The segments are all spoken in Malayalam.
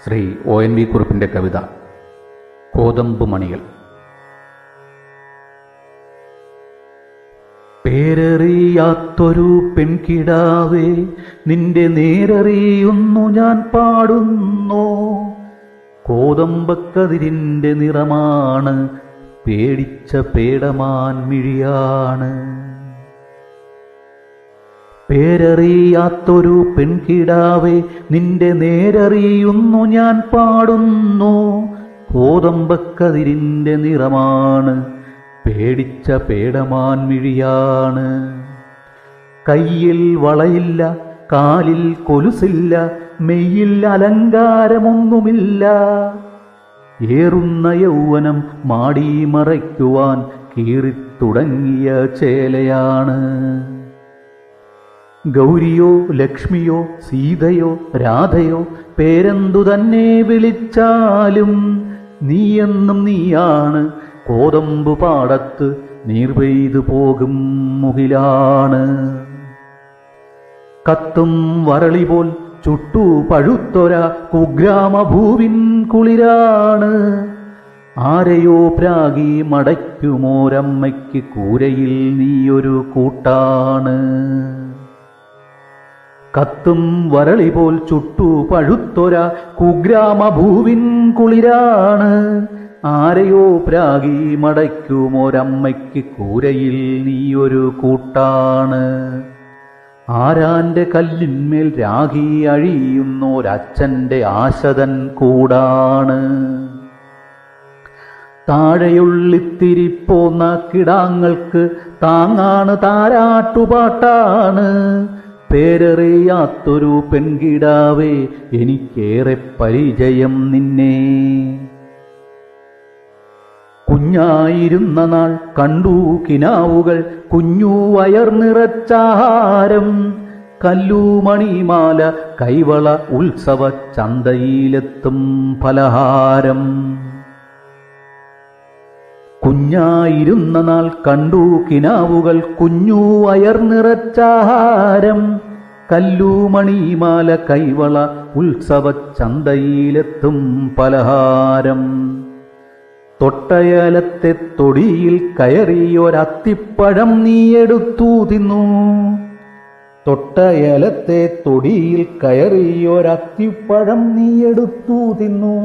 ശ്രീ ONV കുറുപ്പിൻ്റെ കവിത കോതമ്പ് മണികൾ. പേരറിയാത്തൊരു പെൺകിടാവേ, നിന്റെ നേരറിയുന്നു ഞാൻ പാടുന്നു. കോതമ്പക്കതിരിൻ്റെ നിറമാണ്, പേടിച്ച പേടമാൻ മിഴിയാണ്. പേരറിയാത്തൊരു പെൺകിടാവേ, നിന്റെ നേരറിയുന്നു ഞാൻ പാടുന്നു. കോതമ്പക്കതിരിൻ്റെ നിറമാണ്, പേടിച്ച പേടമാൻ മിഴിയാണ്. കയ്യിൽ വളയില്ല, കാലിൽ കൊലുസില്ല, മെയ്യിൽ അലങ്കാരമൊന്നുമില്ല. ഏറുന്ന യൗവനം മാടി മറയ്ക്കുവാൻ കീറിത്തുടങ്ങിയ ചേലയാണ്. ഗൗരിയോ ലക്ഷ്മിയോ സീതയോ രാധയോ പേരെന്തു തന്നെ വിളിച്ചാലും നീയെന്നും നീയാണ്. കോതമ്പ് പാടത്ത് നീർപെയ്തു പോകും മുകിലാണ്. കത്തും വരളി പോൽ ചുട്ടു പഴുത്തൊര കുഗ്രാമഭൂവിൻ കുളിരാണ്. ആരെയോ പ്രാഗി മടയ്ക്കുമോരമ്മയ്ക്ക് കൂരയിൽ നീയൊരു കൂട്ടാണ്. കത്തും വരളി പോൽ ചുട്ടു പഴുത്തൊര കുഗ്രാമഭൂവിൻ കുളിരാണ്. ആരെയോ പ്രാഗി മടയ്ക്കുമൊരമ്മയ്ക്ക് കൂരയിൽ നീയൊരു കൂട്ടാണ്. ആരാന്റെ കല്ലിന്മേൽ രാഗി അഴിയുന്നൊരച്ഛന്റെ ആശതൻ കൂടാണ്. താഴെയുള്ളിത്തിരിപ്പോന്ന കിടാങ്ങൾക്ക് താങ്ങാണ് താരാട്ടുപാട്ടാണ്. പേരറിയാത്തൊരു പെൺകിടാവേ, എനിക്കേറെ പരിചയം നിന്നെ. കുഞ്ഞായിരുന്ന നാൾ കണ്ടു കിനാവുകൾ കുഞ്ഞു വയർ നിറച്ചാഹാരം. കല്ലുമണിമാല കൈവള ഉത്സവ ചന്തയിലെത്തും പലഹാരം. കുഞ്ഞായിരുന്ന നാൾ കണ്ടു കിനാവുകൾ കുഞ്ഞു വയർ നിറച്ചാഹാരം. കല്ലുമണിമാല കൈവള ഉത്സവ ചന്തയിലെത്തും പലഹാരം. തൊട്ടയലത്തെ തൊടിയിൽ കയറിയൊരത്തിപ്പഴം നീയെടുത്തു തിന്നു. തൊട്ടയലത്തെ തൊടിയിൽ കയറിയൊരത്തിപ്പഴം നീയെടുത്തു തിന്നു.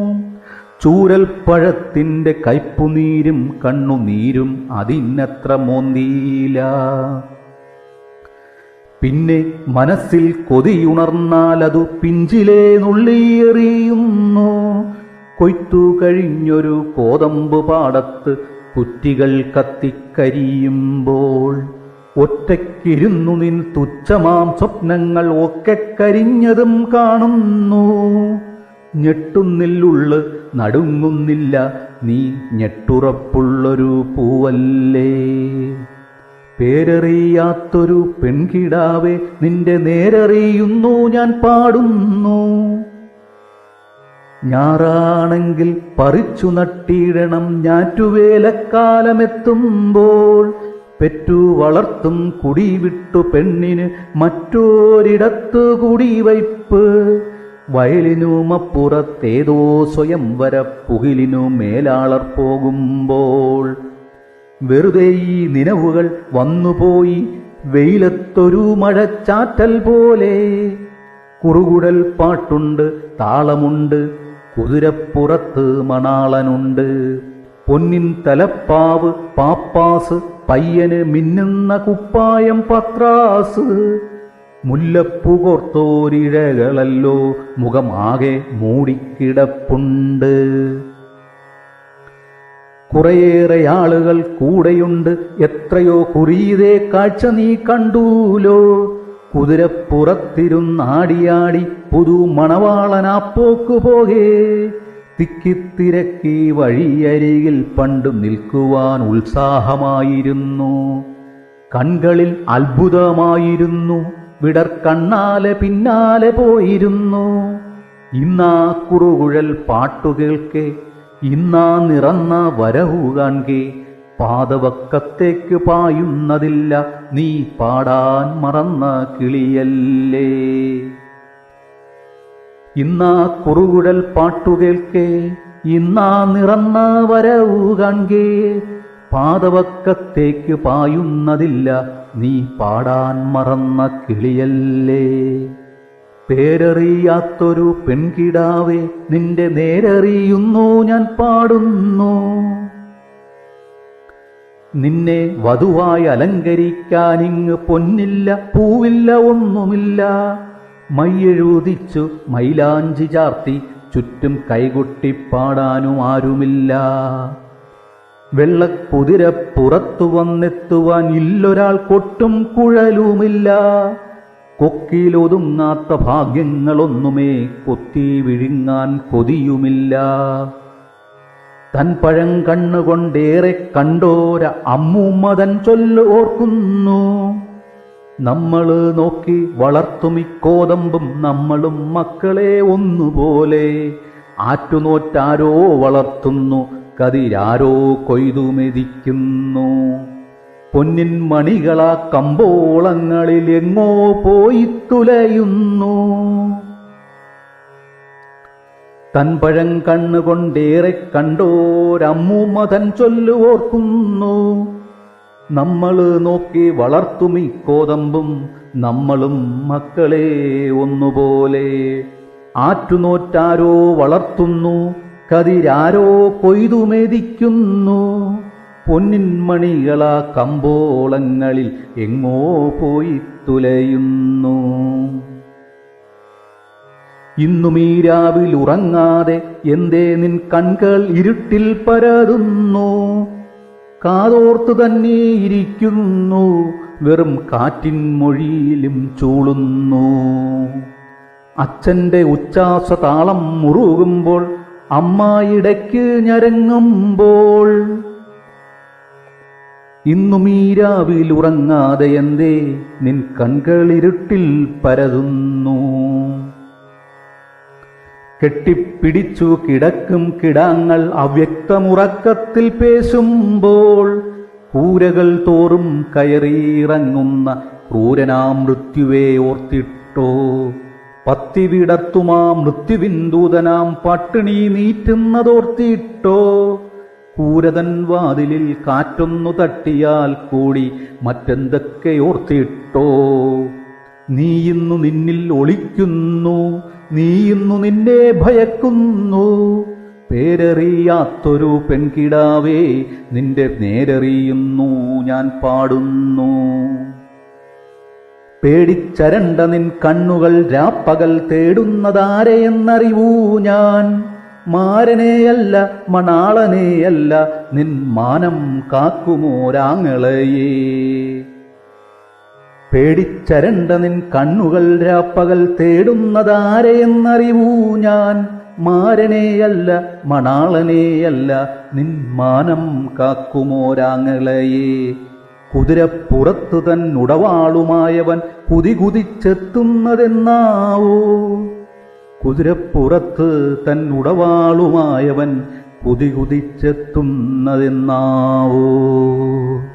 ചൂരൽ പഴത്തിൻ്റെ കയ്പുനീരും കണ്ണുനീരും അതിനത്ര മോന്തിയില്ല. പിന്നെ മനസ്സിൽ കൊതിയുണർന്നാലതു പിഞ്ചിലെ നുള്ളിയെറിയുന്നു. കൊയ്ത്തു കഴിഞ്ഞൊരു കോതമ്പ് പാടത്ത് കുറ്റികൾ കത്തിക്കരിയുമ്പോൾ ഒറ്റയ്ക്കിരുന്നു നിൻ തുച്ഛമാം സ്വപ്നങ്ങൾ ഒക്കെ കരിഞ്ഞതും കാണുന്നു. ഞെട്ടുന്നില്ലുള്ളു നടുങ്ങുന്നില്ല, നീ ഞെട്ടുറപ്പുള്ളൊരു പൂവല്ലേ. പേരറിയാത്തൊരു പെൺകിടാവേ, നിന്റെ നേരറിയുന്നു ഞാൻ പാടുന്നു. ഞാറാണെങ്കിൽ പറിച്ചു നട്ടിടണം ഞാറ്റുവേലക്കാലമെത്തുമ്പോൾ. പെറ്റു വളർത്തും കുടി വിട്ടു പെണ്ണിന് മറ്റൊരിടത്തു കുടിവയ്പ്. വയലിനുമപ്പുറത്തേതോ സ്വയംവര പുകിലിനു മേലാളർ പോകുമ്പോൾ. വെറുതെ ഈ നിലവുകൾ വന്നുപോയി വെയിലത്തൊരു മഴച്ചാറ്റൽ പോലെ. കുറുകുടൽ പാട്ടുണ്ട്, താളമുണ്ട്, കുതിരപ്പുറത്ത് മണാളനുണ്ട്. പൊന്നിൻ തലപ്പാവ് പാപ്പാസ്, പയ്യന് മിന്നുന്ന കുപ്പായം പത്രാസ്. മുല്ലപ്പൂ കോർത്തോരിഴകളല്ലോ മുഖമാകെ മൂടിക്കിടപ്പുണ്ട്. കുറേയേറെ ആളുകൾ കൂടെയുണ്ട്, എത്രയോ കുറിയതേ കാഴ്ച നീ കണ്ടൂലോ. കുതിരപ്പുറത്തിരുന്നാടിയാടി പുതു മണവാളനാപ്പോക്കു പോകേ. തിക്കിത്തിരക്കി വഴിയരികിൽ പണ്ട് നിൽക്കുവാൻ ഉത്സാഹമായിരുന്നു. കൺകളിൽ അത്ഭുതമായിരുന്നു, വിടർക്കണ്ണാലെ പിന്നാലെ പോയിരുന്നു. ഇന്നാ കുറുകുഴൽ പാട്ടുകേൾക്കെ, ഇന്നാ നിറന്ന വരവു കാൺകെ. പാതവക്കത്തേക്ക് പായുന്നതില്ല, നീ പാടാൻ മറന്ന കിളിയല്ലേ. ഇന്നാ കുറുകുഴൽ പാട്ടുകേൾക്കേ, ഇന്നാ നിറന്ന വരവു കാൺകേ, പാതവക്കത്തേക്ക് പായുന്നതില്ല നീ പാടാൻ മറന്ന കിളിയല്ലേ. പേരറിയാത്തൊരു പെൺകിടാവേ, നിന്റെ നേരറിയുന്നു ഞാൻ പാടുന്നു. നിന്നെ വധുവായി അലങ്കരിക്കാനിങ്ങ് പൊന്നില്ല പൂവില്ല ഒന്നുമില്ല. മയ്യെഴുതിച്ചു മൈലാഞ്ചി ചാർത്തി ചുറ്റും കൈകൊട്ടിപ്പാടാനും ആരുമില്ല. വെള്ളക്കുതിര പുറത്തു വന്നെത്തുവാൻ ഇല്ലൊരാൾ കൊട്ടും കുഴലുമില്ല. കൊക്കിലൊതുങ്ങാത്ത ഭാഗ്യങ്ങളൊന്നുമേ കൊത്തി വിഴുങ്ങാൻ കൊതിയുമില്ല. തൻ പഴം കണ്ണുകൊണ്ടേറെ കണ്ടോര അമ്മൂമ്മതൻ ചൊല്ല് ഓർക്കുന്നു. നമ്മള് നോക്കി വളർത്തുമിക്കോതമ്പും നമ്മളും മക്കളെ ഒന്നുപോലെ. ആറ്റുനോറ്റാരോ വളർത്തുന്നു, കതിരാരോ കൊയ്തുമെതിക്കുന്നു. പൊന്നിൻ മണികളാ കമ്പോളങ്ങളിൽ എങ്ങോ പോയി തുലയുന്നു. തൻപഴം കണ്ണുകൊണ്ടേറെ കണ്ടോരമ്മൂമ്മതൻ ചൊല്ല് ഓർക്കുന്നു. നമ്മള് നോക്കി വളർത്തുമീ കോതമ്പും നമ്മളും മക്കളെ ഒന്നുപോലെ. ആറ്റുനോറ്റാരോ വളർത്തുന്നു, കതിരാരോ കൊയ്തുമെതിക്കുന്നു. പൊന്നിൻ മണികളാ കമ്പോളങ്ങളിൽ എങ്ങോ പോയി തുലയുന്നു. ഇന്നുമീ രാവിൽ ഉറങ്ങാതെ എന്തേ നിൻ കൺകൾ ഇരുട്ടിൽ പരതുന്നു. കാതോർത്തു തന്നെ ഇരിക്കുന്നു, വെറും കാറ്റിൻ മൊഴിയിലും ചൂളുന്നു. അച്ഛന്റെ ഉച്ഛ്വാസതാളം മുറുകുമ്പോൾ അമ്മായിടയ്ക്ക് ഞരങ്ങുമ്പോൾ. ഇന്നുമീ രാവിൽ ഉറങ്ങാതെ എന്തേ നിൻ കൺകൾ ഇരുട്ടിൽ പരതുന്നു. കെട്ടിപ്പിടിച്ചു കിടക്കും കിടാങ്ങൾ അവ്യക്തമുറക്കത്തിൽ പേശുമ്പോൾ. കൂരകൾ തോറും കയറിയിറങ്ങുന്ന ക്രൂരനാ മൃത്യുവേ ഓർത്തിട്ടോ. പത്തി വിടർത്തുമാ മൃത്യുവിന്ദൂതനാം പട്ടിണി നീറ്റുന്നതോർത്തിട്ടോ. കൂരതൻ വാതിലിൽ കാറ്റൊന്നു തട്ടിയാൽ കൂടി മറ്റെന്തൊക്കെ ഓർത്തിട്ടോ. നീ ഇന്നു നിന്നിൽ ഒളിക്കുന്നു, നീ ഇന്നു നിന്നെ ഭയക്കുന്നു. പേരറിയാത്തൊരു പെൺകിടാവേ, നിന്റെ നേരറിയുന്നു ഞാൻ പാടുന്നു. പേടിച്ചരണ്ട നിൻ കണ്ണുകൾ രാപ്പകൽ തേടുന്നതാരെയെന്നറിവൂ ഞാൻ. മാരനെയല്ല മണാളനെയല്ല, നിൻ മാനം കാക്കുമോരാങ്ങളയേ. പേടിച്ചരണ്ട നിൻ കണ്ണുകൾ രാപ്പകൽ തേടുന്നതാരെയെന്നറിവൂ ഞാൻ. മാരനെയല്ല മണാളനെയല്ല, നിൻ മാനം കാക്കുമോരാങ്ങളയേ. കുതിരപ്പുറത്തു തൻ ഉടവാളുമായവൻ കുതികുതിച്ചെത്തുന്നതെന്നാവോ. കുതിരപ്പുറത്ത് തൻ ഉടവാളുമായവൻ കുതികുതിച്ചെത്തുന്നതെന്നാവോ.